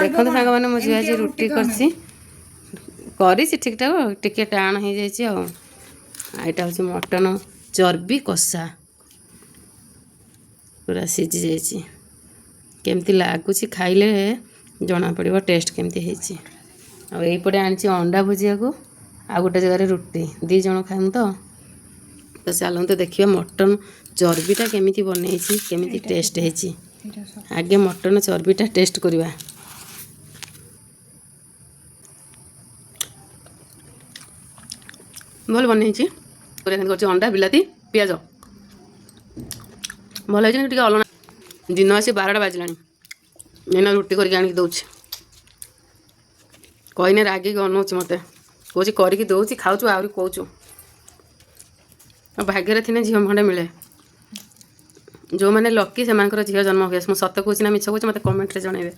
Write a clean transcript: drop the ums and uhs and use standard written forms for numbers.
देखो सांग मैंने मो झी आज रुटी कर ठीक ठाक टिके टाण हो जाए आईटा हूँ मटन चर्बी कषा पूरा सीझी जाइए केमती लगुच खाइले जना पड़ो टेस्ट केमती होपटे आनी अंडा भुजिया को आ गोटे जगह रुटी 2 जन खाइमु तो चलते देखिए मटन चर्बीटा केमिति बन केमिति टेस्ट है आगे मटन चर्बीटा टेस्ट करवा भल बन अंडा बिलाती पियाज भल है अलग दिन आसी 12टा बाजिला एना रुटी करके आनिक दौच कहीने रागिक अनौच मत कौच करके दौची खाऊ आहरी कौचु भाग्य थी झील खंडे मिले जो मैंने लकी से झील जन्म हुए सत कौच ना मिछ कौच मत कमेंट रे जनइबे।